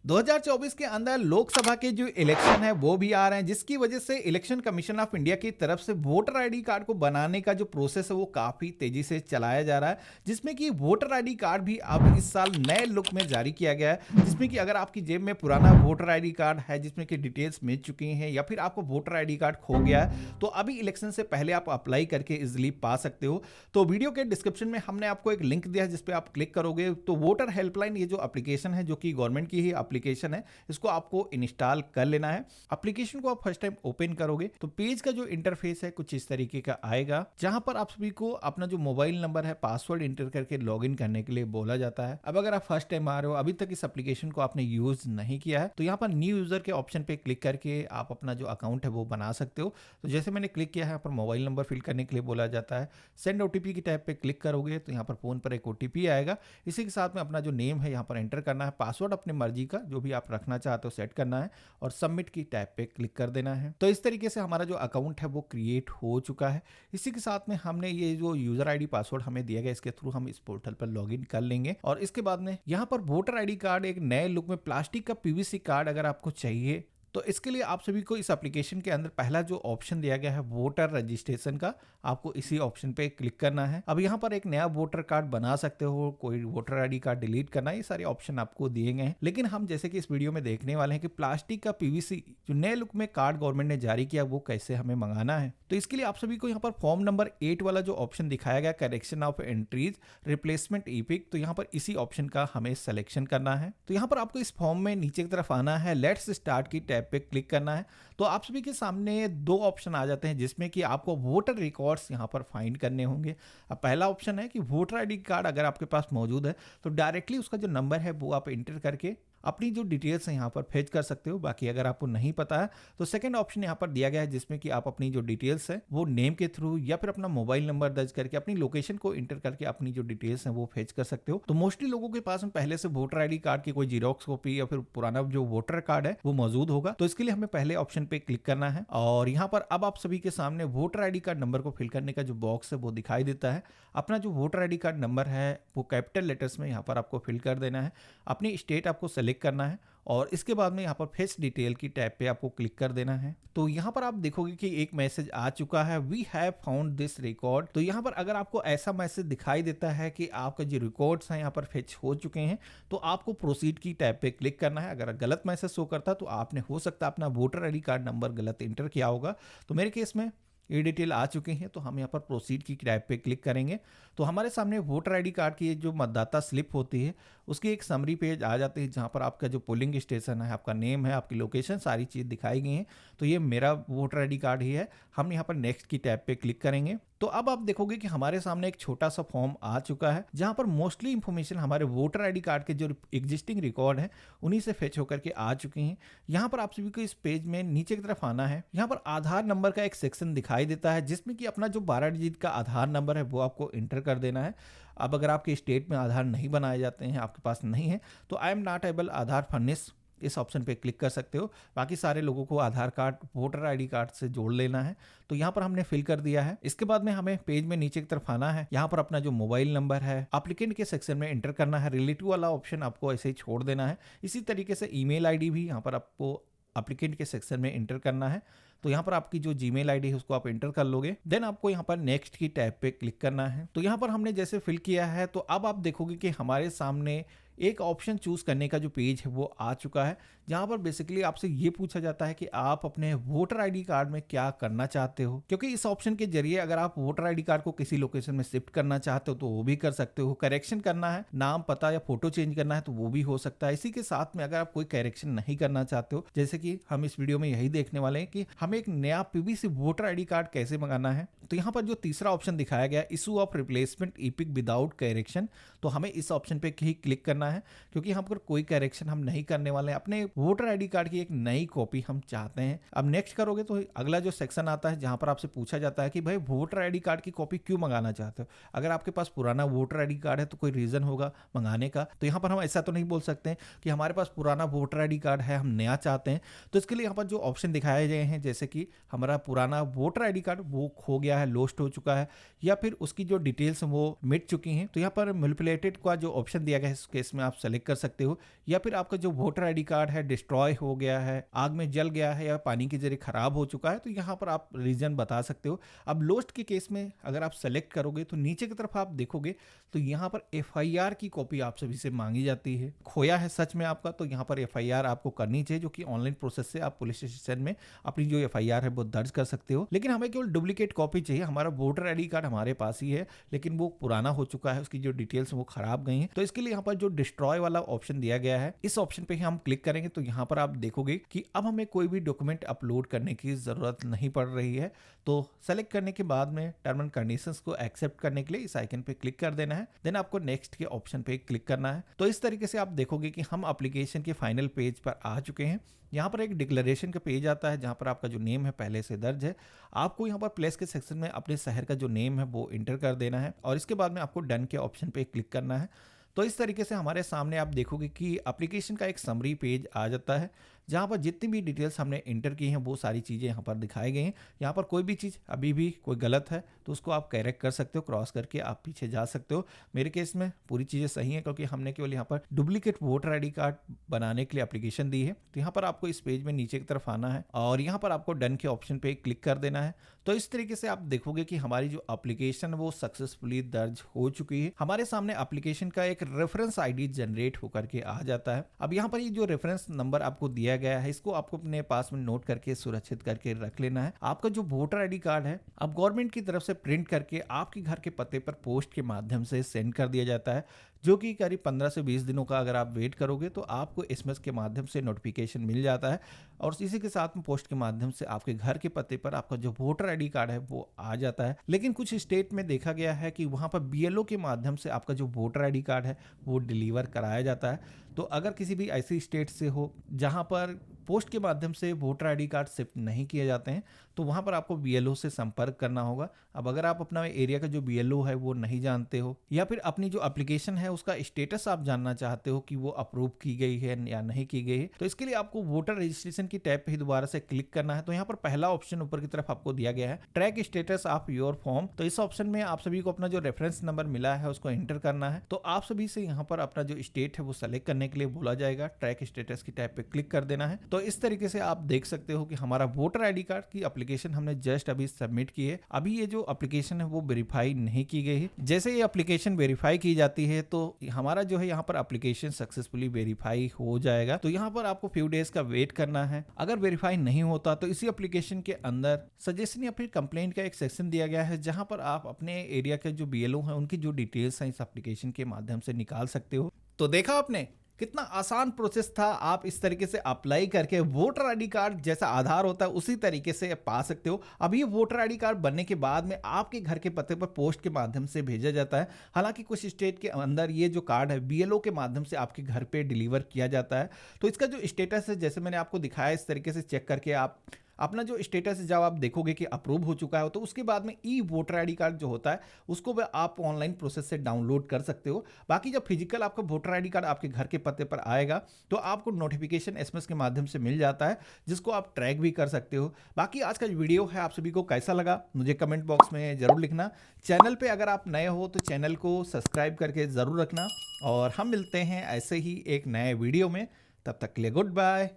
2024 के अंदर लोकसभा के जो इलेक्शन है वो भी आ रहे हैं, जिसकी वजह से इलेक्शन कमीशन ऑफ इंडिया की तरफ से वोटर आईडी कार्ड को बनाने का जो प्रोसेस है वो काफी तेजी से चलाया जा रहा है, जिसमें कि वोटर आईडी कार्ड भी अब इस साल नए लुक में जारी किया गया है। जिसमें कि अगर आपकी जेब में पुराना वोटर आईडी कार्ड है जिसमें कि डिटेल्स मिल चुकी हैं या फिर आपको वोटर आईडी कार्ड खो गया है, तो अभी इलेक्शन से पहले आप अप्लाई करके इजिली पा सकते हो। तो वीडियो के डिस्क्रिप्शन में हमने आपको एक लिंक दिया है जिसपे आप क्लिक करोगे तो वोटर हेल्पलाइन ये जो एप्लीकेशन है जो कि गवर्नमेंट की ही एप्लीकेशन है, इसको आपको इंस्टॉल कर लेना है। एप्लीकेशन को आप फर्स्ट टाइम ओपन करोगे तो पेज का जो इंटरफेस है कुछ इस तरीके का आएगा, जहां पर आप सभी को अपना जो मोबाइल नंबर है पासवर्ड इंटर करके लॉगिन करने के लिए बोला जाता है। अब अगर आप फर्स्ट टाइम आ रहे हो, अभी तक इस एप्लीकेशन को आपने यूज नहीं किया है, तो यहाँ पर न्यू यूजर के ऑप्शन पे क्लिक करके आप अपना जो अकाउंट है वो बना सकते हो। तो जैसे मैंने क्लिक किया है, यहाँ पर मोबाइल नंबर फिल करने के लिए बोला जाता है। सेंड ओटीपी की टैब पे क्लिक करोगे तो यहाँ पर फोन पर एक ओटीपी आएगा। इसी के साथ में अपना जो नेम है यहाँ पर एंटर करना है, पासवर्ड अपनी मर्जी का जो भी आप रखना चाहते हो सेट करना है और सबमिट की टैब पे क्लिक कर देना है। तो इस तरीके से हमारा जो अकाउंट है वो क्रिएट हो चुका है। इसी के साथ में हमने ये जो यूजर आईडी पासवर्ड हमें दिया गया इसके थ्रू हम इस पोर्टल पर लॉगिन कर लेंगे। और इसके बाद में यहाँ पर वोटर आईडी कार्ड एक नए लुक में प्लास्टिक का पीवीसी कार्ड अगर आपको चाहिए तो इसके लिए आप सभी को इस एप्लीकेशन के अंदर पहला जो ऑप्शन दिया गया है वोटर रजिस्ट्रेशन का, आपको इसी ऑप्शन पे क्लिक करना है। अब यहाँ पर एक नया वोटर कार्ड बना सकते हो, कोई वोटर आईडी कार्ड डिलीट करना, ये सारे ऑप्शन आपको दिए गए हैं। लेकिन हम जैसे कि इस वीडियो में देखने वाले हैं कि प्लास्टिक का पीवीसी जो नए लुक में कार्ड गवर्नमेंट ने जारी किया वो कैसे हमें मंगाना है। तो इसके लिए आप सभी को यहाँ पर फॉर्म नंबर 8 वाला जो ऑप्शन दिखाया गया correction of entries replacement EPIC, तो यहाँ पर इसी ऑप्शन का हमें सिलेक्शन करना है। तो यहाँ पर आपको इस फॉर्म में नीचे की तरफ आना है, लेट्स स्टार्ट की टैब पे क्लिक करना है। तो आप सभी के सामने दो ऑप्शन आ जाते हैं जिसमें कि आपको वोटर रिकॉर्ड्स यहाँ पर फाइंड करने होंगे। अब पहला ऑप्शन है कि वोटर आईडी कार्ड अगर आपके पास मौजूद है तो डायरेक्टली उसका जो नंबर है वो आप एंटर करके अपनी जो डिटेल्स हैं यहाँ पर फेच कर सकते हो। बाकी अगर आपको नहीं पता है तो सेकंड ऑप्शन यहाँ पर दिया गया है जिसमें कि आप अपनी जो डिटेल्स है वो नेम के थ्रू या फिर अपना मोबाइल नंबर दर्ज करके अपनी लोकेशन को इंटर करके अपनी जो डिटेल्स हैं वो फेच कर सकते हो। तो मोस्टली लोगों के पास में पहले से वोटर आईडी कार्ड की कोई जीरोक्स कॉपी या फिर पुराना जो वोटर कार्ड है वो मौजूद होगा। तो इसके लिए हमें पहले ऑप्शन पे क्लिक करना है और यहाँ पर अब आप सभी के सामने वोटर आईडी कार्ड नंबर को फिल करने का जो बॉक्स है वो दिखाई देता है। अपना जो वोटर आईडी कार्ड नंबर है वो कैपिटल लेटर्स में यहाँ पर आपको फिल कर देना है। अपनी स्टेट आपको सेलेक्ट करना है और इसके बाद में यहाँ पर फेस डिटेल की टैब पे आपको क्लिक कर देना है। तो यहाँ पर आप देखोगे कि एक मैसेज आ चुका है, we have found this record. तो यहाँ पर अगर आपको ऐसा मैसेज दिखाई देता है कि आपका जो रिकॉर्ड्स हैं यहाँ पर फेच हो चुके हैं तो आपको प्रोसीड की टैब पे क्लिक करना है। अगर गलत मैसेज शो करता तो आपने हो सकता है अपना वोटर आईडी कार्ड नंबर गलत इंटर किया होगा। तो मेरे केस में ये डिटेल आ चुके हैं तो हम यहाँ पर प्रोसीड की टैब पे क्लिक करेंगे तो हमारे सामने वोटर आईडी कार्ड की जो मतदाता स्लिप होती है उसकी एक समरी पेज आ जाती है जहाँ पर आपका जो पोलिंग स्टेशन है, आपका नेम है, आपकी लोकेशन, सारी चीज़ दिखाई गई हैं। तो ये मेरा वोटर आईडी कार्ड ही है। हम यहाँ पर नेक्स्ट की टैब पे क्लिक करेंगे तो अब आप देखोगे कि हमारे सामने एक छोटा सा फॉर्म आ चुका है जहाँ पर मोस्टली इंफॉर्मेशन हमारे वोटर आईडी कार्ड के जो एग्जिस्टिंग रिकॉर्ड है उन्हीं से फेच होकर के आ चुके हैं। यहाँ पर आप सभी को इस पेज में नीचे की तरफ आना है। यहाँ पर आधार नंबर का एक सेक्शन दिखाई देता है जिसमें कि अपना जो 12 डिजिट का आधार नंबर है वो आपको इंटर कर देना है। अब अगर आपके स्टेट में आधार नहीं बनाए जाते हैं, आपके पास नहीं है, तो I am not able Aadhaar furnish इस ऑप्शन पे क्लिक कर सकते हो। बाकी सारे लोगों को आधार कार्ड वोटर आईडी कार्ड से जोड़ लेना है। तो यहाँ पर हमने फिल कर दिया है। इसके बाद में हमें पेज में नीचे की तरफ आना है। यहाँ पर अपना जो मोबाइल नंबर है एप्लीकेंट के सेक्शन में एंटर करना है। रिलेटिव वाला ऑप्शन आपको ऐसे ही छोड़ देना है। इसी तरीके से ईमेल आईडी भी यहाँ पर आपको एप्लीकेंट के सेक्शन में एंटर करना है। तो यहाँ पर आपकी जो जीमेल आईडी है उसको आप एंटर कर लोगे। देन आपको यहाँ पर नेक्स्ट की टैब पे क्लिक करना है। तो यहाँ पर हमने जैसे फिल किया है तो अब आप देखोगे कि हमारे सामने एक ऑप्शन चूज करने का जो पेज है वो आ चुका है जहां पर बेसिकली आपसे ये पूछा जाता है कि आप अपने वोटर आईडी कार्ड में क्या करना चाहते हो। क्योंकि इस ऑप्शन के जरिए अगर आप वोटर आईडी कार्ड को किसी लोकेशन में शिफ्ट करना चाहते हो तो वो भी कर सकते हो। करेक्शन करना है, नाम पता या फोटो चेंज करना है तो वो भी हो सकता है। इसी के साथ में अगर आप कोई करेक्शन नहीं करना चाहते हो, जैसे कि हम इस वीडियो में यही देखने वाले हैं कि हमें एक नया पीवीसी वोटर आईडी कार्ड कैसे मंगाना है, तो यहाँ पर जो तीसरा ऑप्शन दिखाया गया issue of replacement EPIC without correction, तो हमें इस ऑप्शन पे ही क्लिक करना है क्योंकि यहाँ पर कोई करेक्शन हम नहीं करने वाले हैं। अपने वोटर आईडी कार्ड की एक नई कॉपी हम चाहते हैं। अब नेक्स्ट करोगे तो अगला जो सेक्शन आता है जहां पर आपसे पूछा जाता है कि भाई वोटर आईडी कार्ड की कॉपी क्यों मंगाना चाहते हो। अगर आपके पास पुराना वोटर आईडी कार्ड है तो कोई रीजन होगा मंगाने का। तो यहाँ पर हम ऐसा तो नहीं बोल सकते कि हमारे पास पुराना वोटर आईडी कार्ड है, हम नया चाहते हैं। तो इसके लिए यहाँ पर जो ऑप्शन दिखाए गए हैं जैसे कि हमारा पुराना वोटर आईडी कार्ड वो खो गया गया है, लोस्ट हो चुका है, या फिर उसकी जो डिटेल्स वो मिट चुकी हैं, तो यहाँ पर मैनिपुलेटेड का जो ऑप्शन दिया गया है इस केस में आप सेलेक्ट कर सकते हो। या फिर आपका जो वोटर आईडी कार्ड है डिस्ट्रॉय हो गया है, आग में जल गया है या पानी के जरिए खराब हो चुका है, तो यहाँ पर आप रीजन बता सकते हो। अब लोस्ट के केस में अगर आप सेलेक्ट करोगे तो नीचे की तरफ आप देखोगे तो यहाँ पर एफआईआर की कॉपी आप सभी से मांगी जाती है। खोया है सच में आपका, तो यहाँ पर एफआईआर आपको करनी चाहिए, जो कि ऑनलाइन प्रोसेस से आप पुलिस स्टेशन में अपनी जो एफआईआर है वो दर्ज कर सकते हो। लेकिन हमें केवल डुप्लीकेट कॉपी चाहिए। हमारा वोटर आईडी कार्ड हमारे पास ही है, लेकिन वो पुराना हो चुका है, उसकी जो डिटेल्स वो खराब गई हैं। तो इसके लिए यहाँ पर जो डिस्ट्रॉय वाला ऑप्शन दिया गया है, इस ऑप्शन पे ही हम क्लिक करेंगे तो यहाँ पर आप देखोगे कि अब हमें कोई भी डॉक्यूमेंट अपलोड करने की जरूरत नहीं पड़ रही है। तो सेलेक्ट करने के बाद में टर्म एंड कंडीशंस को एक्सेप्ट करने के लिए इस आइकन पे क्लिक कर देना है, देन आपको नेक्स्ट के ऑप्शन पे क्लिक करना है। तो इस तरीके से आप देखोगे कि हम एप्लीकेशन के फाइनल पेज पर आ चुके हैं। यहाँ पर एक डिक्लेरेशन का पेज आता है जहाँ पर आपका जो नेम है पहले से दर्ज है। आपको यहाँ पर प्लेस के सेक्शन में अपने शहर का जो नेम है वो इंटर कर देना है और इसके बाद में आपको डन के ऑप्शन पे क्लिक करना है। तो इस तरीके से हमारे सामने आप देखोगे कि एप्लीकेशन का एक समरी पेज आ जाता है, जहाँ पर जितनी भी डिटेल्स हमने इंटर की हैं वो सारी चीज़ें यहाँ पर दिखाई गई हैं। यहाँ पर कोई भी चीज़ अभी भी कोई गलत है तो उसको आप करेक्ट कर सकते हो, क्रॉस करके आप पीछे जा सकते हो। मेरे केस में पूरी चीज़ें सही हैं क्योंकि हमने केवल यहाँ पर डुप्लीकेट वोटर आईडी कार्ड बनाने के लिए एप्लीकेशन दी है। तो यहाँ पर आपको इस पेज में नीचे की तरफ आना है और यहाँ पर आपको डन के ऑप्शन पे क्लिक कर देना है। तो इस तरीके से आप देखोगे कि हमारी जो एप्लीकेशन वो सक्सेसफुली दर्ज हो चुकी है। हमारे सामने एप्लीकेशन का एक रेफरेंस आईडी जनरेट होकर के आ जाता है। अब यहाँ पर ये जो रेफरेंस नंबर आपको दिया गया है इसको आपको अपने पास में नोट करके सुरक्षित करके रख लेना है। आपका जो वोटर आईडी कार्ड है अब गवर्नमेंट की तरफ से प्रिंट करके आपके घर के पते पर पोस्ट के माध्यम से सेंड कर दिया जाता है, जो कि करीब 15 से 20 दिनों का अगर आप वेट करोगे तो आपको एसएमएस के माध्यम से नोटिफिकेशन मिल जाता है और इसी के साथ में पोस्ट के माध्यम से आपके घर के पते पर आपका जो वोटर आईडी कार्ड है वो आ जाता है। लेकिन कुछ स्टेट में देखा गया है कि वहां पर बीएलओ के माध्यम से आपका जो वोटर आईडी कार्ड है वो डिलीवर कराया जाता है। तो अगर किसी भी ऐसी स्टेट से हो जहां पर पोस्ट के माध्यम से वोटर आईडी कार्ड शिफ्ट नहीं किए जाते हैं तो वहां पर आपको बीएलओ से संपर्क करना होगा। अब अगर आप अपना एरिया का जो बीएलओ है वो नहीं जानते हो या फिर अपनी जो एप्लीकेशन है उसका स्टेटस आप जानना चाहते हो कि वो अप्रूव की गई है या नहीं की गई है, तो इसके लिए आपको वोटर रजिस्ट्रेशन की टैब पे ही दोबारा से क्लिक करना है। तो यहाँ पर पहला ऑप्शन ऊपर की तरफ आपको दिया गया है track status of your form. तो इस ऑप्शन में आप सभी को अपना जो रेफरेंस नंबर मिला है उसको एंटर करना है। तो आप सभी से यहाँ पर अपना जो स्टेट है वो सेलेक्ट करने के लिए बोला जाएगा, ट्रैक स्टेटस की टैब पे क्लिक कर देना है। तो इस तरीके से आप देख सकते हो कि हमारा वोटर आईडी कार्ड की एप्लीकेशन हमने जस्ट अभी सबमिट की है। अभी ये जो एप्लीकेशन है वो वेरीफाई नहीं की गई है। जैसे ये एप्लीकेशन वेरीफाई की जाती है तो हमारा जो है यहाँ पर एप्लीकेशन सक्सेसफुली वेरीफाई हो जाएगा। तो यहाँ पर आपको फ्यू डेज का वेट करना है। अगर वेरीफाई नहीं होता तो इसी एप्लीकेशन के अंदर सजेशन या फिर कंप्लेंट का एक सेक्शन दिया गया है जहां पर आप अपने एरिया के जो बीएलओ हैं उनकी जो डिटेल्स हैं इस एप्लीकेशन के माध्यम से निकाल सकते हो। तो देखा आपने कितना आसान प्रोसेस था। आप इस तरीके से अप्लाई करके वोटर आईडी कार्ड जैसा आधार होता है उसी तरीके से पा सकते हो। अब ये वोटर आईडी कार्ड बनने के बाद में आपके घर के पते पर पोस्ट के माध्यम से भेजा जाता है। हालांकि कुछ स्टेट के अंदर ये जो कार्ड है बीएलओ के माध्यम से आपके घर पे डिलीवर किया जाता है। तो इसका जो स्टेटस है जैसे मैंने आपको दिखाया इस तरीके से चेक करके आप अपना जो स्टेटस जब आप देखोगे कि अप्रूव हो चुका है तो उसके बाद में ई वोटर आईडी कार्ड जो होता है उसको भी आप ऑनलाइन प्रोसेस से डाउनलोड कर सकते हो। बाकी जब फिजिकल आपका वोटर आईडी कार्ड आपके घर के पते पर आएगा तो आपको नोटिफिकेशन एसएमएस के माध्यम से मिल जाता है जिसको आप ट्रैक भी कर सकते हो। बाकी आज का जो वीडियो है आप सभी को कैसा लगा मुझे कमेंट बॉक्स में जरूर लिखना। चैनल पर अगर आप नए हो तो चैनल को सब्सक्राइब करके ज़रूर रखना और हम मिलते हैं ऐसे ही एक नए वीडियो में। तब तक के लिए गुड बाय,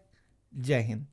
जय हिंद।